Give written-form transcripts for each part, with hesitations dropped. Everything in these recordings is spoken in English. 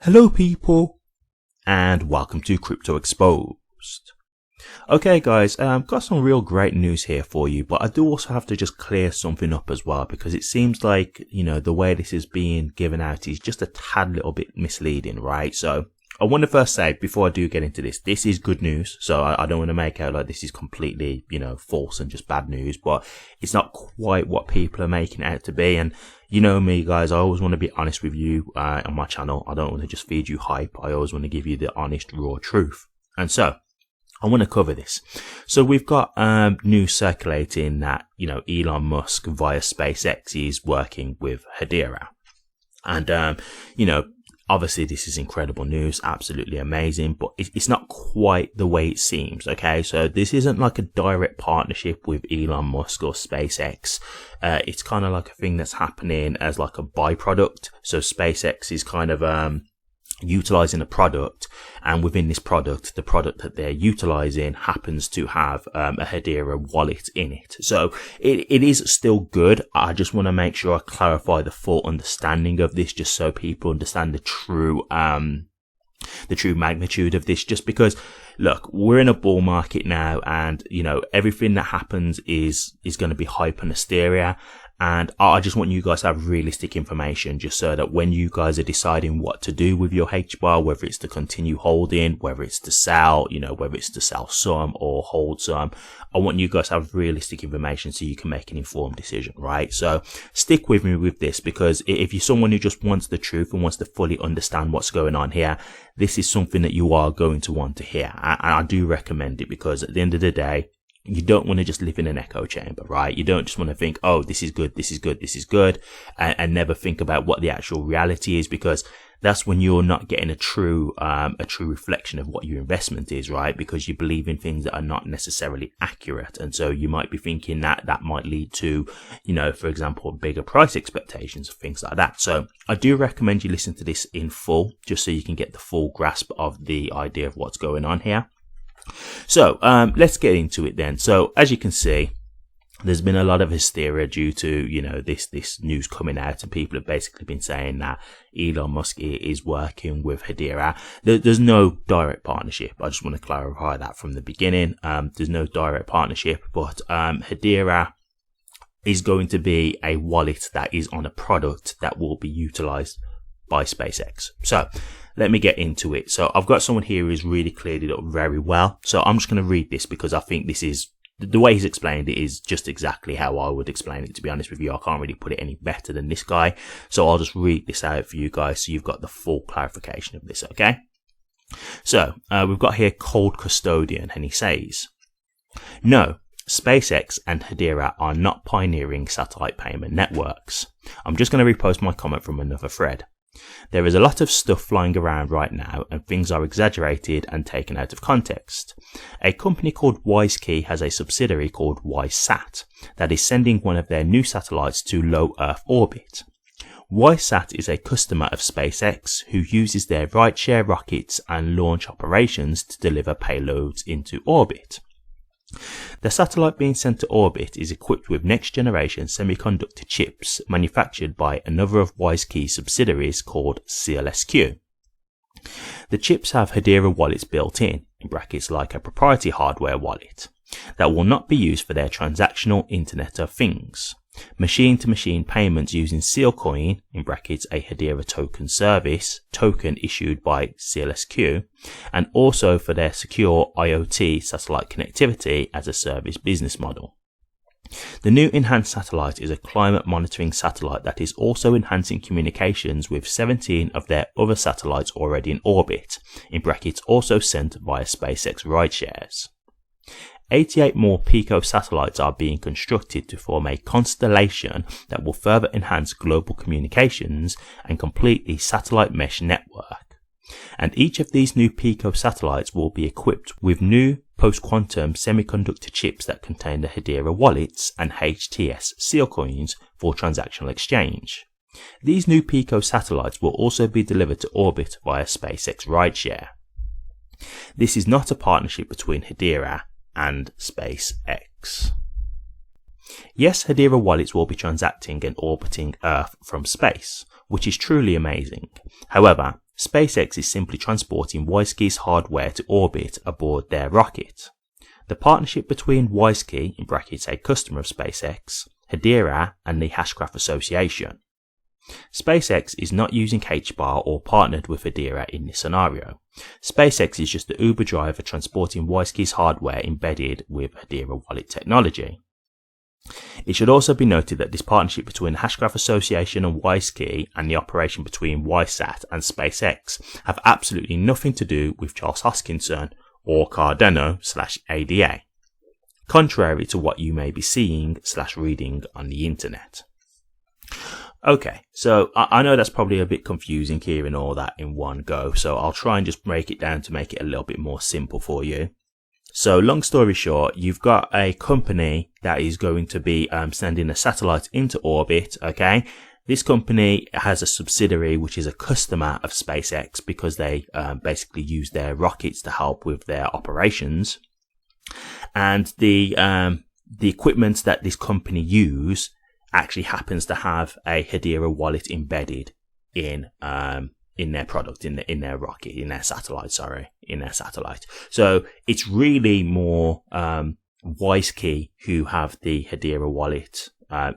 Hello people, and welcome to Crypto Exposed. Okay guys, got some real great news here for you, but I do also have to just clear something up as well, because it seems like, the way this is being given out is just a tad little bit misleading, right? So I want to first say, before I do get into this is good news. So I don't want to make out like this is completely, false and just bad news, but it's not quite what people are making it out to be. And you know me guys, I always want to be honest with you on my channel. I don't want to just feed you hype. I always want to give you the honest, raw truth. And so I want to cover this. So we've got news circulating that, Elon Musk via SpaceX is working with Hedera. And, obviously this is incredible news, absolutely amazing, but it's not quite the way it seems, okay? So this isn't like a direct partnership with Elon Musk or SpaceX. It's kind of like a thing that's happening as like a byproduct. So SpaceX is kind of utilizing a product, and within this product, the product that they're utilizing happens to have a Hedera wallet in it. So it is still good. I just want to make sure I clarify the full understanding of this, just so people understand the true magnitude of this. Just because, look, we're in a bull market now, and everything that happens is going to be hype and hysteria. And I just want you guys to have realistic information, just so that when you guys are deciding what to do with your HBAR, whether it's to continue holding, whether it's to sell, whether it's to sell some or hold some, I want you guys to have realistic information so you can make an informed decision, right? So stick with me with this, because if you're someone who just wants the truth and wants to fully understand what's going on here, this is something that you are going to want to hear. And I do recommend it, because at the end of the day, you don't want to just live in an echo chamber, right? You don't just want to think, oh, this is good, this is good, this is good, and never think about what the actual reality is, because that's when you're not getting a true reflection of what your investment is, right? Because you believe in things that are not necessarily accurate. And so you might be thinking that might lead to, for example, bigger price expectations, things like that. So I do recommend you listen to this in full, just so you can get the full grasp of the idea of what's going on here. So let's get into it then. So as you can see, there's been a lot of hysteria due to this news coming out, and people have basically been saying that Elon Musk is working with Hedera. There's no direct partnership. I just want to clarify that from the beginning. There's no direct partnership, but Hedera is going to be a wallet that is on a product that will be utilized by SpaceX. So let me get into it. So I've got someone here who's really cleared it up very well. So I'm just going to read this, because I think this is, the way he's explained it is just exactly how I would explain it, to be honest with you. I can't really put it any better than this guy. So I'll just read this out for you guys so you've got the full clarification of this, okay? So we've got here Cold Custodian, and he says, no, SpaceX and Hedera are not pioneering satellite payment networks. I'm just going to repost my comment from another thread. There is a lot of stuff flying around right now, and things are exaggerated and taken out of context. A company called WiseKey has a subsidiary called WiseSat that is sending one of their new satellites to low Earth orbit. WiseSat is a customer of SpaceX who uses their rideshare rockets and launch operations to deliver payloads into orbit. The satellite being sent to orbit is equipped with next-generation semiconductor chips manufactured by another of WiseKey's subsidiaries called SEALSQ. The chips have Hedera wallets built in brackets like a proprietary hardware wallet, that will not be used for their transactional Internet of Things, machine-to-machine payments using Sealcoin in brackets a Hedera token service, token issued by SEALSQ, and also for their secure IoT satellite connectivity as a service business model. The new enhanced satellite is a climate monitoring satellite that is also enhancing communications with 17 of their other satellites already in orbit, in brackets also sent via SpaceX rideshares. 88 more Pico satellites are being constructed to form a constellation that will further enhance global communications and complete the satellite mesh network. And each of these new Pico satellites will be equipped with new post-quantum semiconductor chips that contain the Hedera wallets and HTS Sealcoins for transactional exchange. These new Pico satellites will also be delivered to orbit via SpaceX rideshare. This is not a partnership between Hedera and SpaceX. Yes, Hedera wallets will be transacting and orbiting Earth from space, which is truly amazing. However, SpaceX is simply transporting WISeKey's hardware to orbit aboard their rocket. The partnership between WISeKey, in brackets a customer of SpaceX, Hedera and the Hashgraph Association. SpaceX is not using HBAR or partnered with Hedera in this scenario. SpaceX is just the Uber driver transporting WISeKey's hardware embedded with Hedera wallet technology. It should also be noted that this partnership between the Hashgraph Association and WISeKey and the operation between WISeSat and SpaceX have absolutely nothing to do with Charles Hoskinson or Cardano/ADA, contrary to what you may be seeing/reading on the internet. Okay, so I know that's probably a bit confusing hearing all that in one go, so I'll try and just break it down to make it a little bit more simple for you. So long story short, you've got a company that is going to be sending a satellite into orbit, okay? This company has a subsidiary which is a customer of SpaceX because they basically use their rockets to help with their operations. And the equipment that this company use actually happens to have a Hedera wallet embedded in their product, in their rocket, in their satellite. So it's really more WISeKey who have the Hedera wallet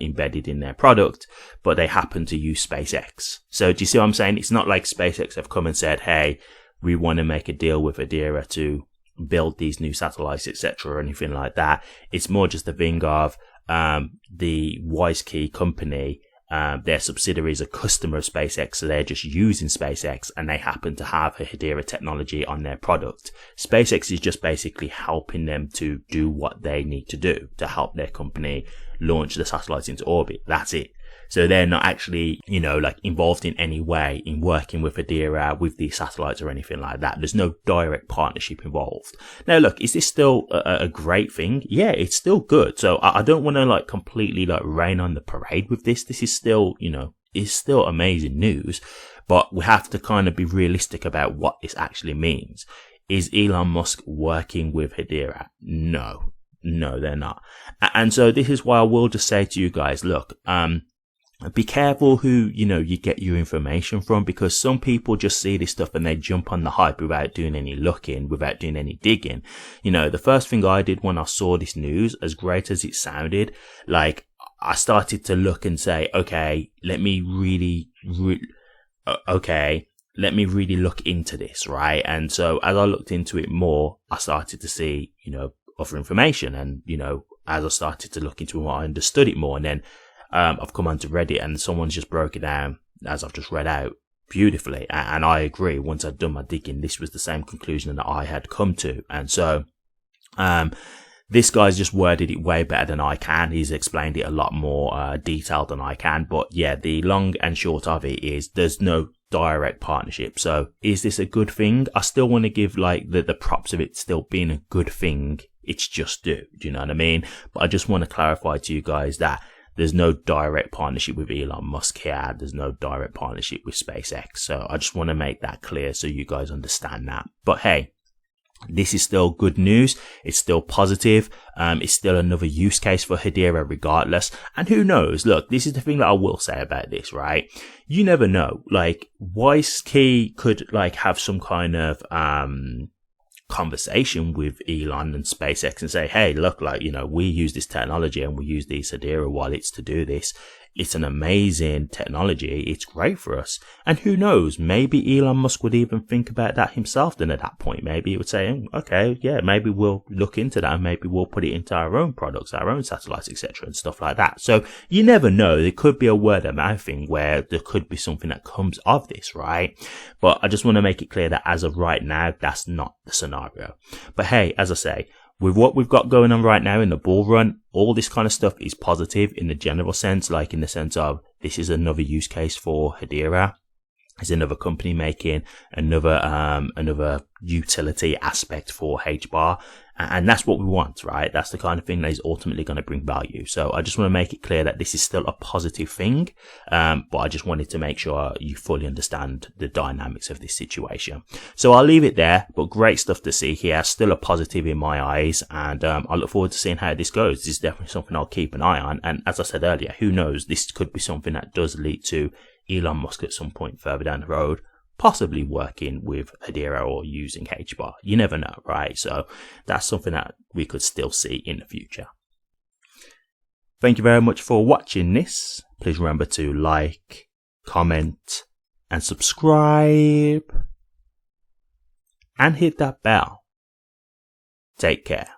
embedded in their product, but they happen to use SpaceX. So do you see what I'm saying? It's not like SpaceX have come and said, hey, we want to make a deal with Hedera to build these new satellites, etc., or anything like that. It's more just a thing of the WISeKey company, their subsidiary is a customer of SpaceX, so they're just using SpaceX and they happen to have a Hedera technology on their product. SpaceX is just basically helping them to do what they need to do to help their company launch the satellites into orbit. That's it. So they're not actually, involved in any way in working with Hedera, with these satellites or anything like that. There's no direct partnership involved. Now, look, is this still a great thing? Yeah, it's still good. So I don't want to completely rain on the parade with this. This is still, is still amazing news, but we have to kind of be realistic about what this actually means. Is Elon Musk working with Hedera? No, they're not. And so this is why I will just say to you guys, look, be careful who, you get your information from, because some people just see this stuff and they jump on the hype without doing any looking, without doing any digging. The first thing I did when I saw this news, as great as it sounded, I started to look and say, okay, let me really look into this, right? And so as I looked into it more, I started to see, other information, and, as I started to look into it more, I understood it more, and then I've come onto Reddit and someone's just broke it down as I've just read out beautifully. And I agree. Once I'd done my digging, this was the same conclusion that I had come to. And so, this guy's just worded it way better than I can. He's explained it a lot more detailed than I can. But yeah, the long and short of it is there's no direct partnership. So is this a good thing? I still want to give the props of it still being a good thing. It's just do you know what I mean? But I just want to clarify to you guys that there's no direct partnership with Elon Musk here. There's no direct partnership with SpaceX. So I just want to make that clear so you guys understand that. But hey, this is still good news. It's still positive. It's still another use case for Hedera regardless. And who knows? Look, this is the thing that I will say about this, right? You never know. WISeKey could have some kind of conversation with Elon and SpaceX and say, hey, look, we use this technology and we use these Hedera wallets to do this. It's an amazing technology. It's great for us. And who knows, maybe Elon Musk would even think about that himself. Then at that point, maybe he would say, okay, yeah, maybe we'll look into that and maybe we'll put it into our own products, our own satellites, etc. and stuff like that. So you never know. There could be a word of mouth thing where there could be something that comes of this, right? But I just want to make it clear that as of right now, that's not the scenario. But hey, as I say, with what we've got going on right now in the bull run, all this kind of stuff is positive in the general sense, in the sense of this is another use case for Hedera. It's another company making another utility aspect for HBAR. And that's what we want, right? That's the kind of thing that is ultimately going to bring value. So I just want to make it clear that this is still a positive thing. But I just wanted to make sure you fully understand the dynamics of this situation. So I'll leave it there, but great stuff to see here. Still a positive in my eyes. And I look forward to seeing how this goes. This is definitely something I'll keep an eye on. And as I said earlier, who knows? This could be something that does lead to Elon Musk at some point further down the road possibly working with Hedera or using HBAR. You never know, right? So that's something that we could still see in the future. Thank you very much for watching this. Please remember to like, comment, and subscribe. And hit that bell. Take care.